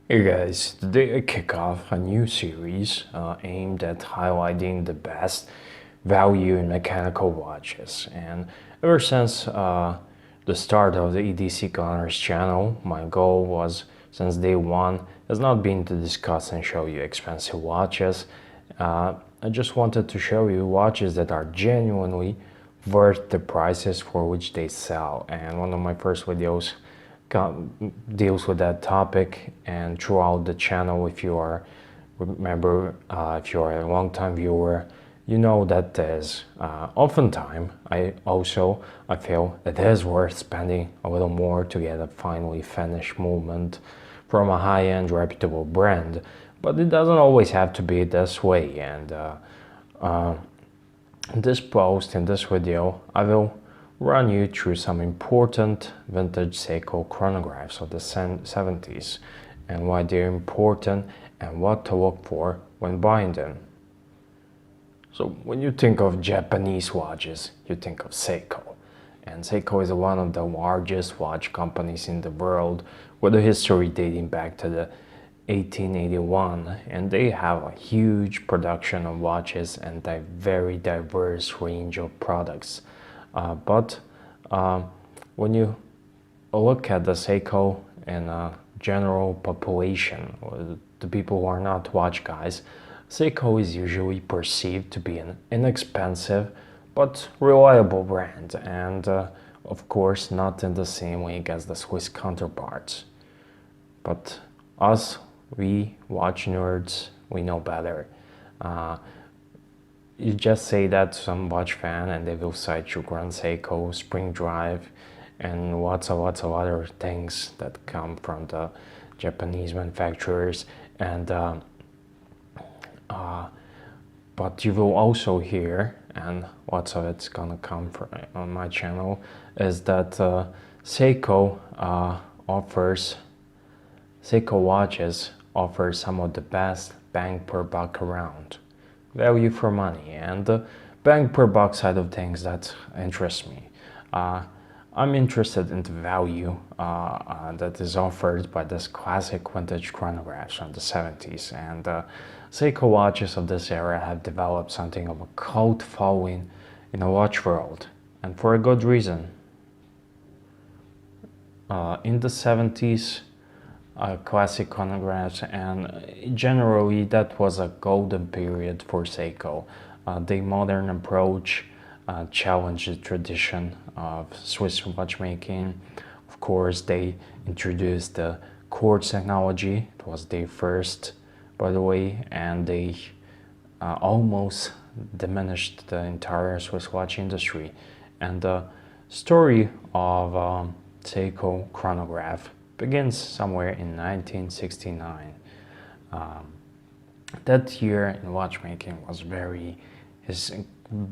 Hey guys, today I kick off a new series aimed at highlighting the best value in mechanical watches. And ever since the start of the EDC Gunners channel, my goal was, since day one, has not been to discuss and show you expensive watches. I just wanted to show you watches that are genuinely worth the prices for which they sell. And one of my first videos deals with that topic, and throughout the channel, if you are if you are a long-time viewer, you know that there's oftentimes I feel it is worth spending a little more to get a finally finished movement from a high-end reputable brand, but it doesn't always have to be this way. And in this video, I will run you through some important vintage Seiko chronographs of the 70s and why they're important and what to look for when buying them. So when you think of Japanese watches, you think of Seiko. And Seiko is one of the largest watch companies in the world, with a history dating back to the 1881, and they have a huge production of watches and a very diverse range of products. But when you look at the Seiko in a general population, or the people who are not watch guys, Seiko is usually perceived to be an inexpensive but reliable brand, and of course not in the same league as the Swiss counterparts. But us, we watch nerds, we know better. You just say that to some watch fan and they will cite you Grand Seiko, Spring Drive, and lots of other things that come from the Japanese manufacturers. And but you will also hear, and lots of it's gonna come from on my channel, is that Seiko watches offer some of the best bang per buck around. Value for money, and the bang per buck side of things that interests me. I'm interested in the value that is offered by this classic vintage chronographs from the 70s, and Seiko watches of this era have developed something of a cult following in the watch world, and for a good reason. In the 70s, classic chronographs, and generally that was a golden period for Seiko. The modern approach challenged the tradition of Swiss watchmaking. Of course, they introduced the quartz technology. It was their first, by the way, and they almost diminished the entire Swiss watch industry. And the story of Seiko chronograph begins somewhere in 1969. That year in watchmaking was very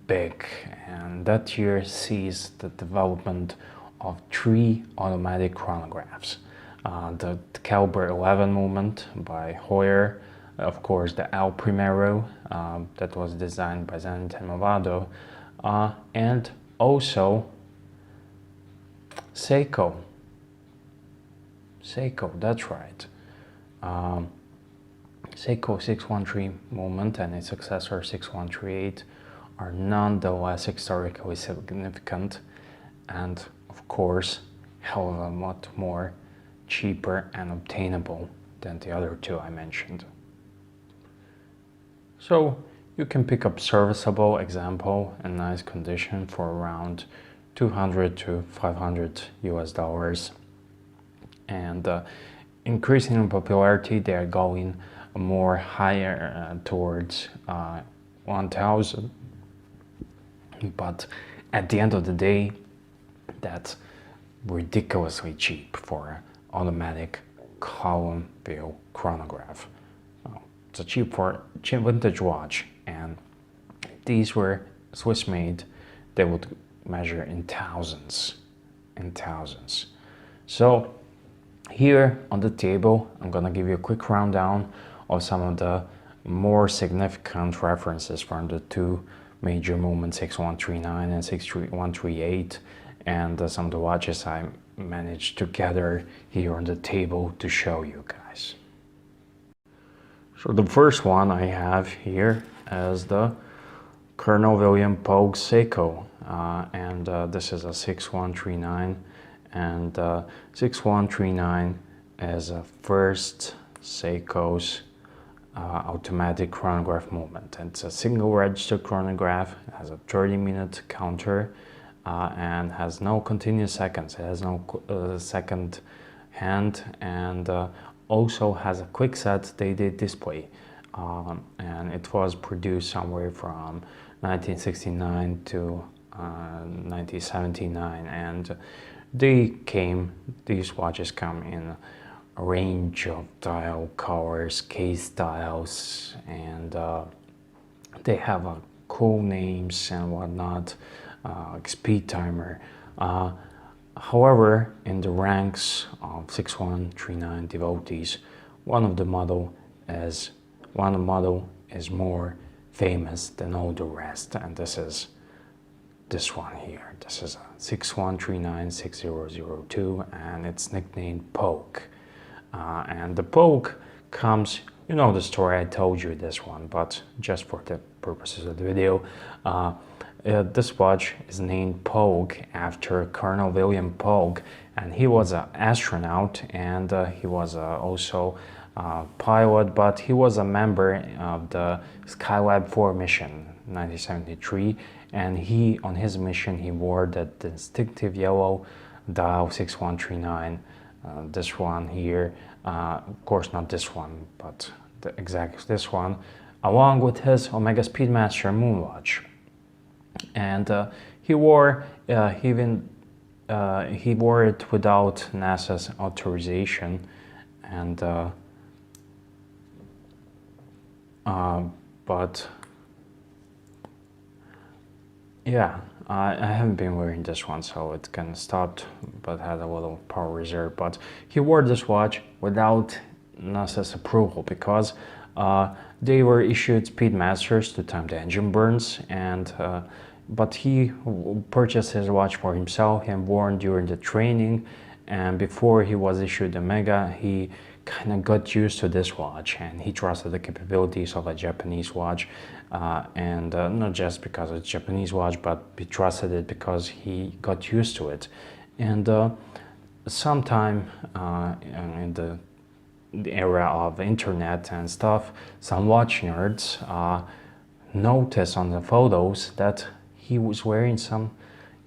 big, and that year sees the development of 3 automatic chronographs. The Caliber 11 movement by Heuer, of course the El Primero that was designed by Zenith and Movado, and also Seiko, that's right. Seiko 613 movement and its successor 6138 are nonetheless historically significant, and of course hell of a lot more cheaper and obtainable than the other two I mentioned. So you can pick up serviceable example in nice condition for around 200 to 500 US dollars. And increasing in popularity, they are going more higher towards 1000. But at the end of the day, that's ridiculously cheap for an automatic column wheel chronograph. It's a cheap vintage watch, and these were Swiss made. They would measure in thousands. So here on the table, I'm gonna give you a quick rundown of some of the more significant references from the two major movements, 6139 and 6138, and some of the watches I managed to gather here on the table to show you guys. So the first one I have here is the Colonel William Polk Seiko, and this is a 6139, and 6139 is a first Seiko's automatic chronograph movement. It's a single register chronograph. It has a 30-minute counter and has no continuous seconds. It has no second hand, and also has a quick set dated display, and it was produced somewhere from 1969 to 1979, and these watches come in a range of dial colors, case styles, and they have cool names and whatnot, like speed timer. However, in the ranks of 6139 devotees, one model is more famous than all the rest, and this is this one here. This is a 6139-6002, and it's nicknamed Polk. And the Polk comes, you know the story, I told you this one, but just for the purposes of the video, this watch is named Polk after Colonel William Polk, and he was an astronaut, and he was also a pilot, but he was a member of the Skylab 4 mission 1973, and on his mission he wore the distinctive yellow dial 6139, this one here, of course not this one, but this one, along with his Omega Speedmaster moonwatch. And he wore it without NASA's authorization, and but yeah, I haven't been wearing this one, so it kind of stopped, but had a little power reserve. But he wore this watch without NASA's approval because they were issued Speedmasters to time the engine burns, and but he purchased his watch for himself and worn during the training, and before he was issued Omega, he kind of got used to this watch, and he trusted the capabilities of a Japanese watch, and not just because it's a Japanese watch, but he trusted it because he got used to it. And sometime in the era of internet and stuff, some watch nerds noticed on the photos that he was wearing some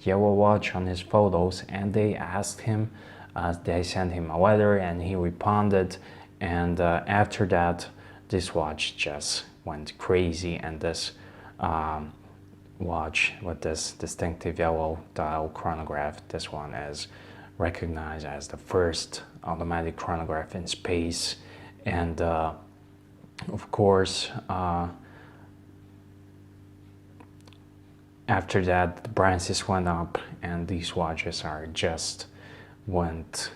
yellow watch on his photos, and they asked him, they sent him a letter, and he responded, and after that this watch just went crazy, and this watch with this distinctive yellow dial chronograph, this one is recognized as the first automatic chronograph in space. And of course after that the prices went up, and these watches are just went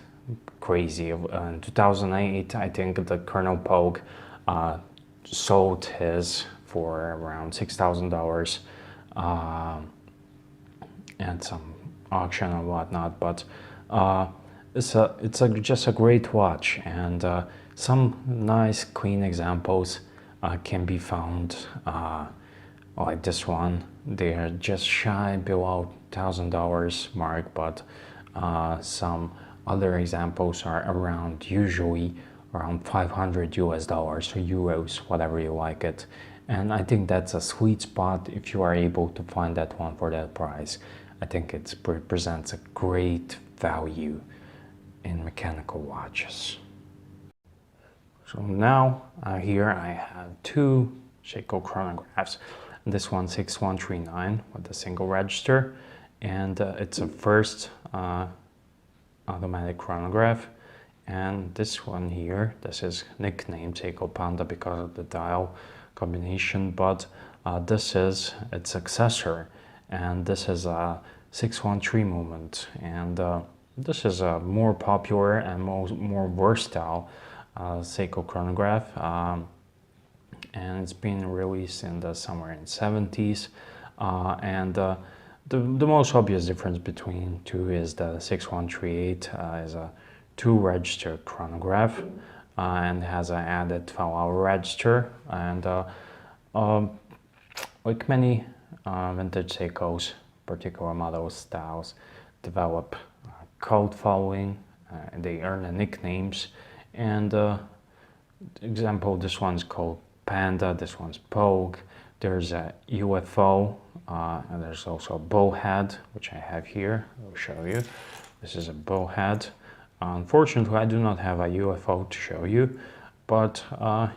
crazy. In 2008, I think the Colonel Polk sold his for around $6,000 and some auction and whatnot, but it's just a great watch, and some nice clean examples can be found, like this one. They are just shy below $1,000 mark, but some other examples are usually around $500 US or euros, whatever you like it. And I think that's a sweet spot if you are able to find that one for that price. I think it represents a great value in mechanical watches. So now here I have two Seiko chronographs. This one 6139 with a single register, and it's a first automatic chronograph. And this one here, this is nicknamed Seiko Panda because of the dial combination, but this is its successor, and this is a 613 movement, and this is a more popular and more versatile Seiko chronograph, and it's been released in somewhere in the 70s, and the most obvious difference between two is the 6138 is a two-register chronograph, and has an added 12-hour register. And like many vintage Seikos, particular models, styles develop cult following, and they earn the nicknames. And example, this one's called Panda, this one's Pogue. There's a UFO, and there's also a bowhead, which I have here. I'll show you. This is a bowhead. Unfortunately, I do not have a UFO to show you, but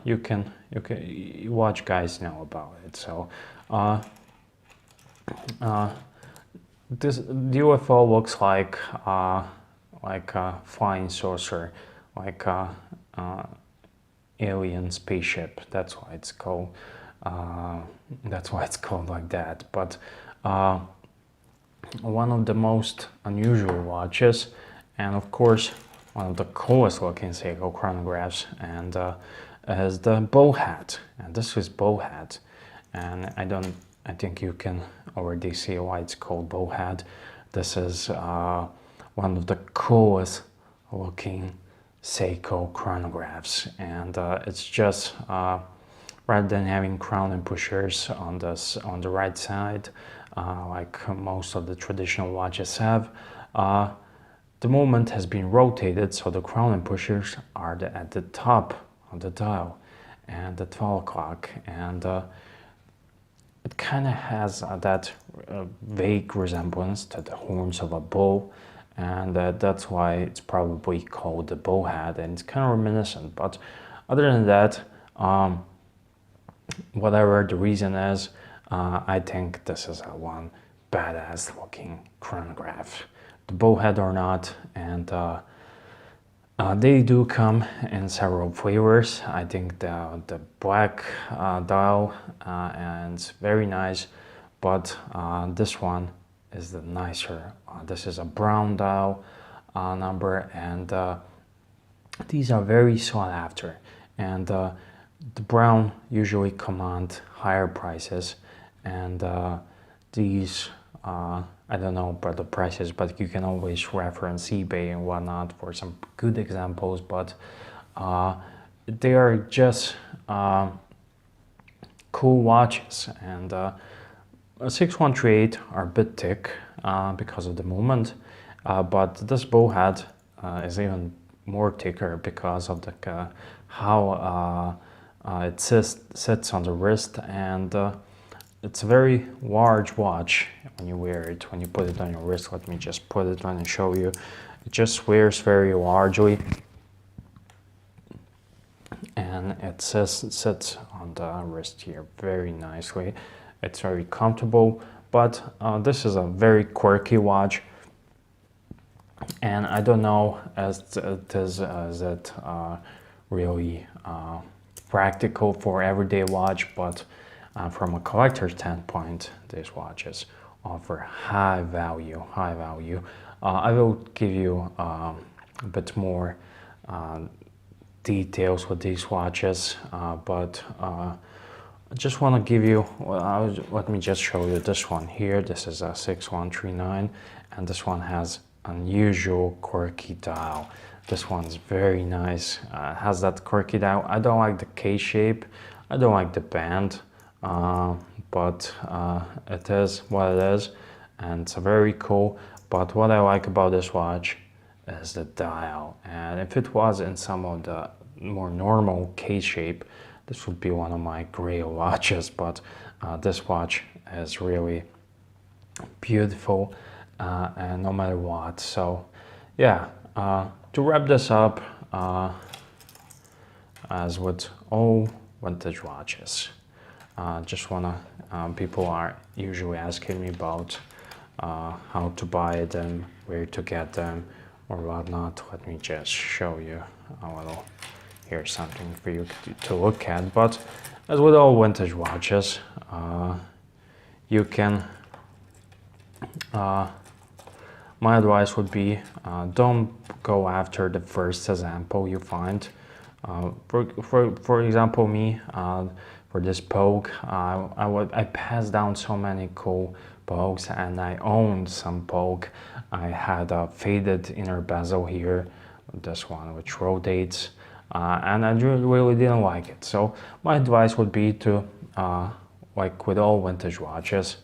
you watch guys know about it. So the UFO looks like a flying saucer, like a alien spaceship. That's why it's called. That's why it's called like that. But one of the most unusual watches, and of course one of the coolest looking Seiko chronographs, and is the bowhead. And this is bowhead, and I think you can already see why it's called bowhead. This is one of the coolest looking Seiko chronographs, and it's just rather than having crown and pushers on the right side, like most of the traditional watches have, the movement has been rotated, so the crown and pushers are at the top of the dial and the 12 o'clock, and it kind of has that vague resemblance to the horns of a bull, and that's why it's probably called the bowhead, and it's kind of reminiscent. But other than that, whatever the reason is, I think this is one badass looking chronograph, the bowhead or not. And they do come in several flavors. I think the black dial and it's very nice, but this one is the nicer. This is a brown dial number, and these are very sought after, and the brown usually command higher prices, and these I don't know about the prices, but you can always reference eBay and whatnot for some good examples. But they are just cool watches, and 6138 are a bit thick because of the movement, but this bowhead is even more thicker because of the how it sits on the wrist, and it's a very large watch when you wear it, when you put it on your wrist. Let me just put it on and show you. It just wears very largely, and it sits on the wrist here very nicely. It's very comfortable, but this is a very quirky watch, and I don't know as it really practical for everyday watch, but from a collector's standpoint, these watches offer high value. I will give you a bit more details with these watches, but I just want to give you, let me just show you this one here. This is a 6139, and this one has unusual quirky dial. This one's very nice. Has that quirky dial. I don't like the K shape, I don't like the band, but it is what it is, and it's very cool. But what I like about this watch is the dial, and if it was in some of the more normal K shape, this would be one of my grail watches. But this watch is really beautiful, and no matter what. So yeah, to wrap this up, as with all vintage watches, just wanna, people are usually asking me about how to buy them, where to get them, or whatnot. Let me just show you a little. Here's something for you to look at. But as with all vintage watches, you can, my advice would be, don't go after the first example you find. For example, me, for this Pogue, I passed down so many cool Pogues, and I owned some Pogue. I had a faded inner bezel here, this one which rotates. and I really didn't like it. So my advice would be to, like with all vintage watches,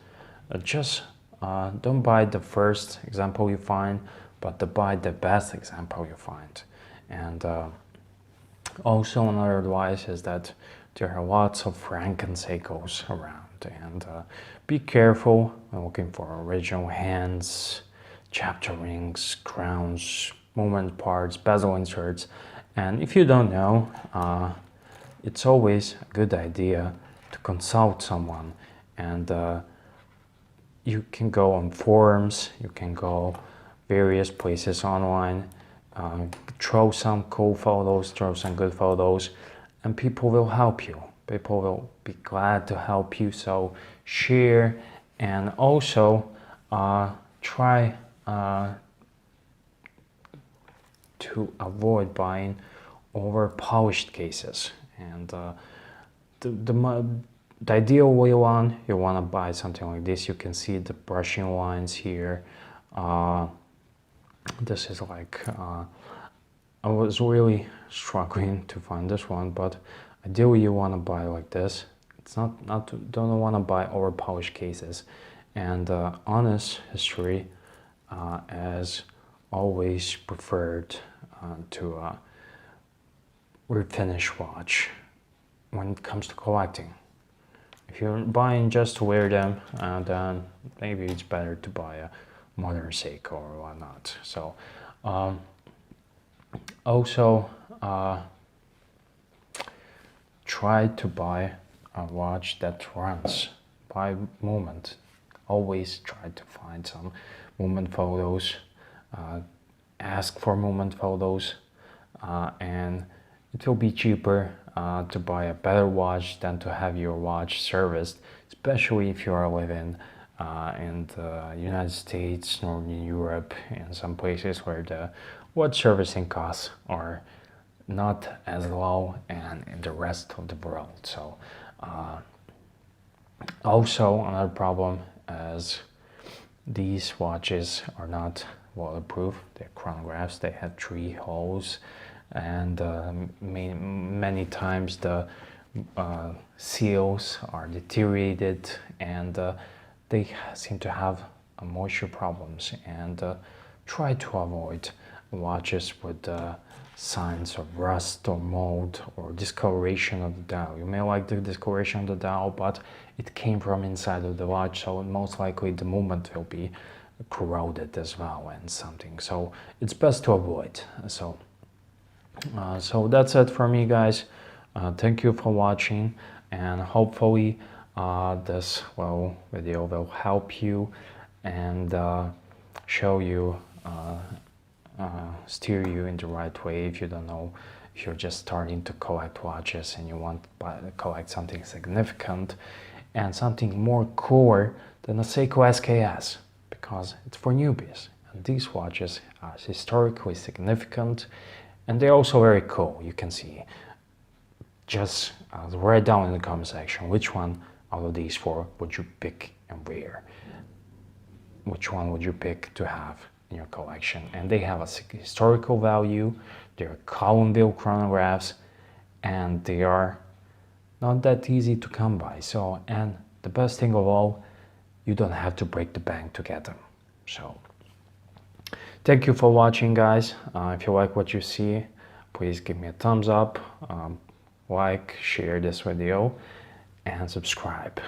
just don't buy the first example you find, but to buy the best example you find. And also another advice is that there are lots of Franken Seikos around, and be careful when looking for original hands, chapter rings, crowns, movement parts, bezel inserts. And if you don't know, it's always a good idea to consult someone. And you can go on forums, you can go various places online, throw some cool photos, throw some good photos, and people will help you. People will be glad to help you. So share, and also try to avoid buying over polished cases. And the ideal way you want to buy something like this. You can see the brushing lines here. This is like I was really struggling to find this one, but ideally you want to buy like this. It's don't want to buy over polished cases. And honest history as always preferred to refinish watch when it comes to collecting. If you're buying just to wear them, then maybe it's better to buy a modern Seiko or whatnot. So also try to buy a watch that runs by movement. Always try to find some movement photos, ask for movement photos, and it will be cheaper to buy a better watch than to have your watch serviced, especially if you are living in the United States, Northern Europe, and some places where the watch servicing costs are not as low and in the rest of the world. So also another problem is these watches are not waterproof. They're chronographs. They have 3 holes, and many times the seals are deteriorated, and they seem to have moisture problems. And try to avoid watches with signs of rust or mold or discoloration of the dial. You may like the discoloration of the dial, but it came from inside of the watch, so most likely the movement will be corroded as well and something. So it's best to avoid. So that's it for me, guys. Thank you for watching, and hopefully this video will help you and show you, steer you in the right way if you don't know, if you're just starting to collect watches and you want to collect something significant and something more cooler than a Seiko SKS, because it's for newbies. And these watches are historically significant, and they're also very cool. You can see. Just write down in the comment section which one out of these 4 would you pick and wear. Which one would you pick to have in your collection? And they have a historical value. They're column-wheel chronographs, and they are not that easy to come by. So, and the best thing of all, you don't have to break the bank to get them. So thank you for watching, guys. If you like what you see, please give me a thumbs up, like, share this video, and subscribe.